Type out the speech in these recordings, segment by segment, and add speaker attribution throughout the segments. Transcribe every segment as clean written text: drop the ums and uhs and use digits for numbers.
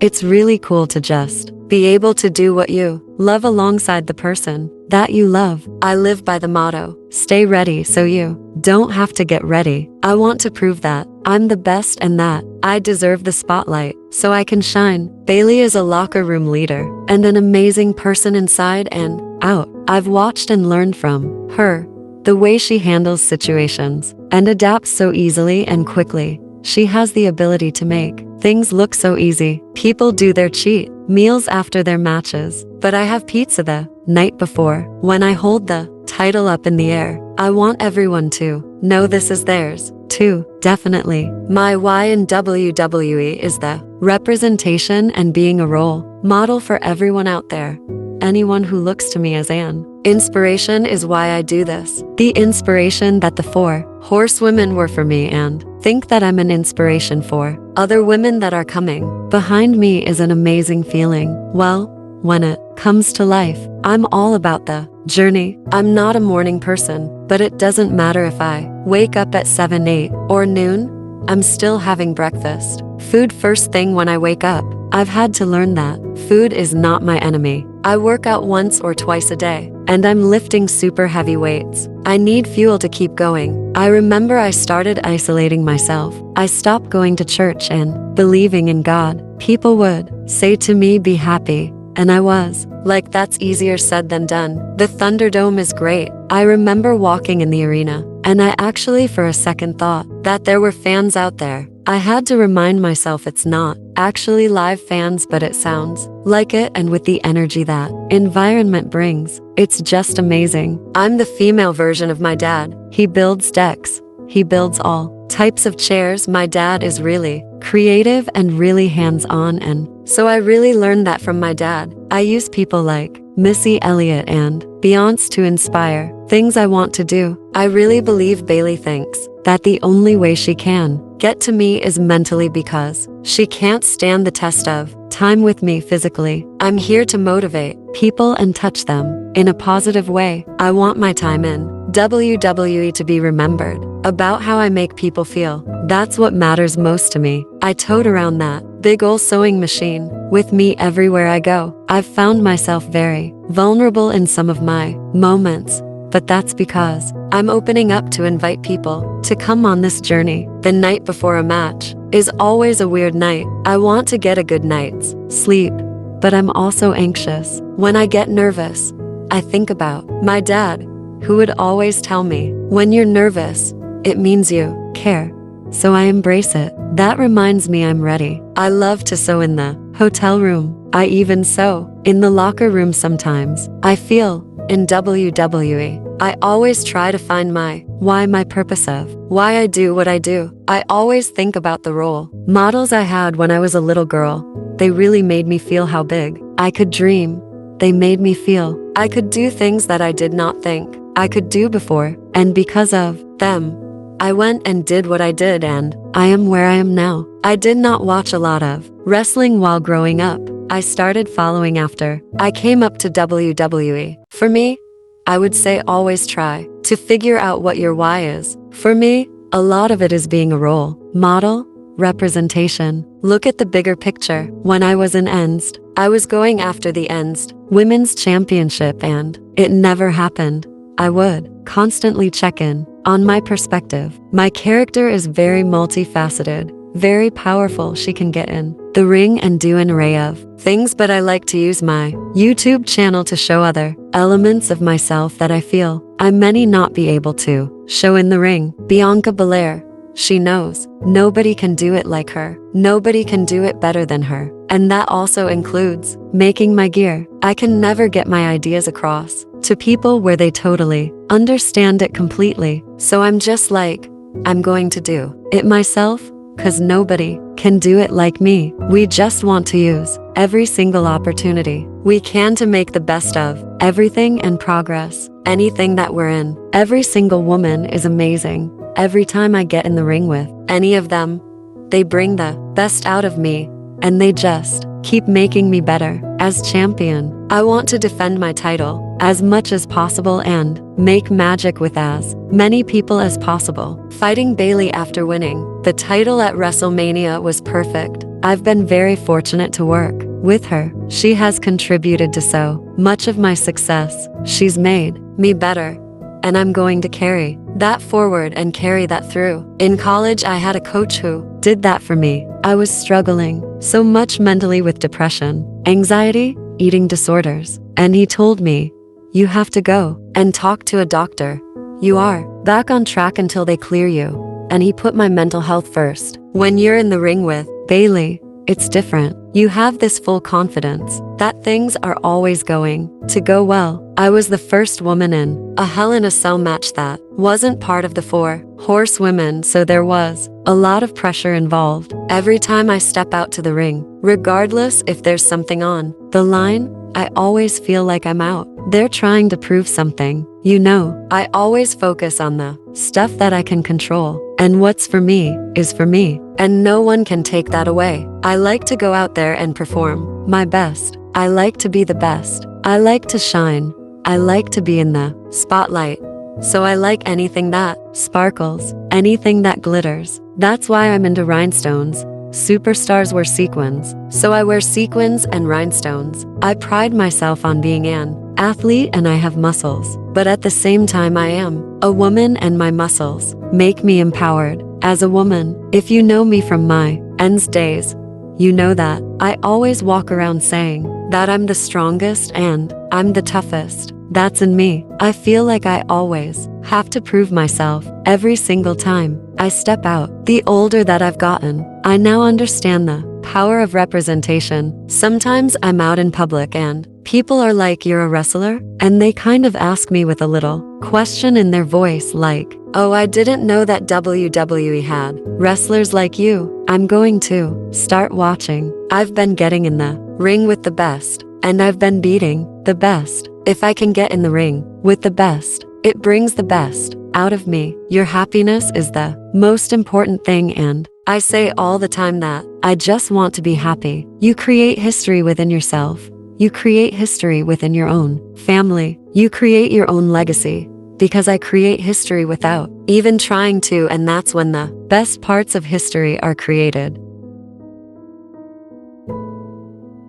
Speaker 1: It's really cool to just be able to do what you love alongside the person that you love. I live by the motto, stay ready so you don't have to get ready. I want to prove that I'm the best and that I deserve the spotlight so I can shine. Bailey is a locker room leader and an amazing person inside and out. I've watched and learned from her the way she handles situations and adapts so easily and quickly. She has the ability to make things look so easy. People do their cheat meals after their matches, but I have pizza the night before. When I hold the title up in the air, I want everyone to know this is theirs too. Definitely. My why in WWE is the representation and being a role model for everyone out there. Anyone who looks to me as an inspiration is why I do this. The inspiration that the 4 horsewomen were for me and think that I'm an inspiration for other women that are coming behind me is an amazing feeling. Well, when it comes to life, I'm all about the journey. I'm not a morning person, but it doesn't matter if I wake up at 7, 8, or noon. I'm still having breakfast. Food first thing when I wake up. I've had to learn that food is not my enemy. I work out once or twice a day, and I'm lifting super heavy weights. I need fuel to keep going. I remember I started isolating myself. I stopped going to church and believing in God. People would say to me, be happy. And I was like, that's easier said than done. The Thunderdome is great. I remember walking in the arena, and I actually for a second thought that there were fans out there. I had to remind myself it's not actually live fans, but it sounds like it, and with the energy that environment brings, it's just amazing. I'm the female version of my dad. He builds decks. He builds all types of chairs. My dad is really creative and really hands-on, and so I really learned that from my dad. I use people like Missy Elliott and Beyonce to inspire things I want to do. I really believe Bailey thinks that the only way she can get to me is mentally because she can't stand the test of time with me physically. I'm here to motivate people and touch them in a positive way. I want my time in WWE to be remembered about how I make people feel. That's what matters most to me. I tote around that big ol' sewing machine with me everywhere I go. I've found myself very vulnerable in some of my moments, but that's because I'm opening up to invite people to come on this journey. The night before a match is always a weird night. I want to get a good night's sleep, but I'm also anxious. When I get nervous, I think about my dad, who would always tell me, when you're nervous, it means you care. So I embrace it. That reminds me I'm ready. I love to sew in the hotel room. I even sew in the locker room sometimes. I feel in WWE, I always try to find my why, my purpose of why I do what I do. I always think about the role models I had when I was a little girl. They really made me feel how big I could dream. They made me feel I could do things that I did not think I could do before. And because of them, I went and did what I did, and I am where I am now. I did not watch a lot of wrestling while growing up. I started following after I came up to WWE. For me, I would say always try to figure out what your why is. For me, a lot of it is being a role model, representation. Look at the bigger picture. When I was in Enst, I was going after the Enst Women's Championship, and it never happened. I would constantly check in on my perspective. My character is very multifaceted, very powerful. She can get in the ring and do an array of things, but I like to use my YouTube channel to show other elements of myself that I feel I may not be able to show in the ring. Bianca Belair, she knows nobody can do it like her. Nobody can do it better than her. And that also includes making my gear. I can never get my ideas across to people where they totally understand it completely. So I'm just like, I'm going to do it myself, because nobody can do it like me. We just want to use every single opportunity we can to make the best of everything and progress anything that we're in. Every single woman is amazing. Every time I get in the ring with any of them, they bring the best out of me, and they just keep making me better. As champion, I want to defend my title as much as possible and make magic with as many people as possible. Fighting Bailey after winning the title at WrestleMania was perfect. I've been very fortunate to work with her. She has contributed to so much of my success. She's made me better, and I'm going to carry that forward and carry that through. In college, I had a coach who did that for me. I was struggling so much mentally with depression, anxiety, eating disorders, and he told me, "You have to go and talk to a doctor. You are back on track until they clear you." And he put my mental health first. When you're in the ring with Bailey, it's different. You have this full confidence that things are always going to go well. I was the first woman in a Hell in a Cell match that wasn't part of the 4 horsewomen, so there was a lot of pressure involved. Every time I step out to the ring, regardless if there's something on the line, I always feel like I'm out there trying to prove something. You know, I always focus on the stuff that I can control, and what's for me is for me, and no one can take that away. I like to go out there and perform my best. I like to be the best. I like to shine. I like to be in the spotlight. So I like anything that sparkles, anything that glitters. That's why I'm into rhinestones. Superstars wear sequins, so I wear sequins and rhinestones. I pride myself on being an athlete, and I have muscles, but at the same time I am a woman, and my muscles make me empowered. As a woman, if you know me from my ends days, you know that I always walk around saying that I'm the strongest and I'm the toughest. That's in me. I feel like I always have to prove myself every single time I step out. The older that I've gotten, I now understand the power of representation. Sometimes I'm out in public and people are like, "You're a wrestler?" And they kind of ask me with a little question in their voice like, "Oh, I didn't know that WWE had wrestlers like you." I'm going to start watching. I've been getting in the ring with the best, and I've been beating the best. If I can get in the ring with the best, it brings the best out of me. Your happiness is the most important thing, and I say all the time that I just want to be happy. You create history within yourself. You create history within your own family. You create your own legacy. Because I create history without even trying to, and that's when the best parts of history are created.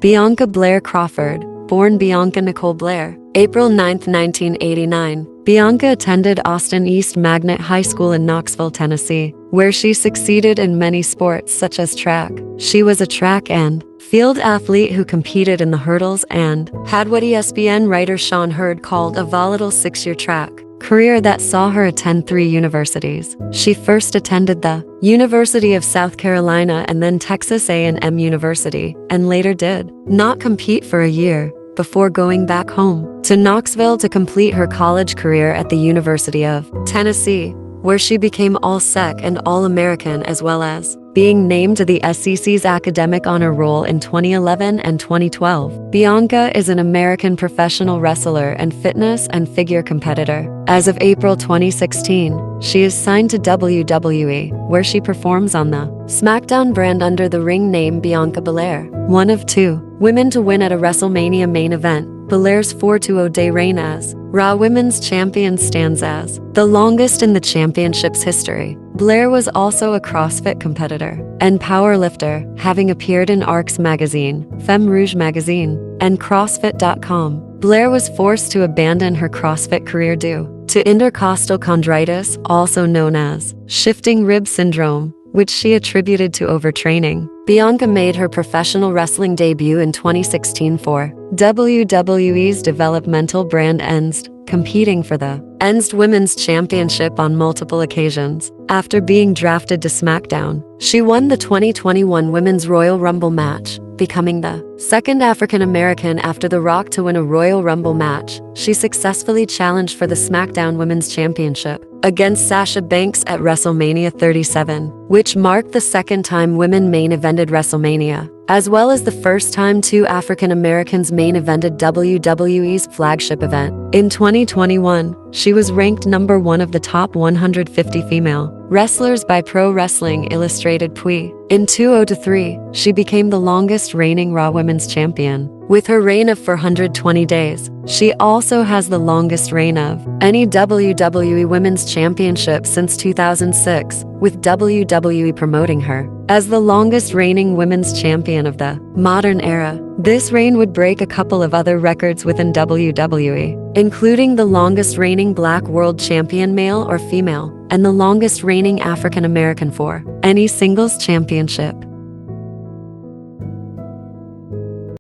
Speaker 1: Bianca Belair Crawford, born Bianca Nicole Blair, April 9, 1989. Bianca attended Austin East Magnet High School in Knoxville, Tennessee, where she succeeded in many sports such as track. She was a track and field athlete who competed in the hurdles and had what ESPN writer Sean Hurd called a volatile 6-year track career that saw her attend 3 universities. She first attended the University of South Carolina and then Texas A&M University, and later did not compete for a year before going back home to Knoxville to complete her college career at the University of Tennessee, where she became All-SEC and All-American, as well as being named to the SEC's Academic Honor Roll in 2011 and 2012. Bianca is an American professional wrestler and fitness and figure competitor. As of April 2016, she is signed to WWE, where she performs on the SmackDown brand under the ring name Bianca Belair. One of 2 women to win at a WrestleMania main event, Belair's 4-0-day reign as Raw Women's Champion stands as the longest in the championship's history. Belair was also a CrossFit competitor and powerlifter, having appeared in Arcs magazine, Femme Rouge magazine, and CrossFit.com. Belair was forced to abandon her CrossFit career due to intercostal chondritis, also known as shifting rib syndrome, which she attributed to overtraining. Bianca made her professional wrestling debut in 2016 for WWE's developmental brand Ensd, competing for the Ensd Women's Championship on multiple occasions. After being drafted to SmackDown, she won the 2021 Women's Royal Rumble match, becoming the second African American after The Rock to win a Royal Rumble match. She successfully challenged for the SmackDown Women's Championship against Sasha Banks at WrestleMania 37, which marked the second time women main evented WrestleMania, as well as the first time 2 African Americans main evented WWE's flagship event. In 2021, she was ranked number 1 of the top 150 female wrestlers by Pro Wrestling Illustrated PWI. In 2003, she became the longest reigning Raw Women's Champion, With her reign of 420 days, she also has the longest reign of any WWE Women's Championship since 2006, with WWE promoting her as the longest reigning women's champion of the modern era. This reign would break a couple of other records within WWE, including the longest reigning Black World Champion male or female, and the longest reigning African American for any singles championship.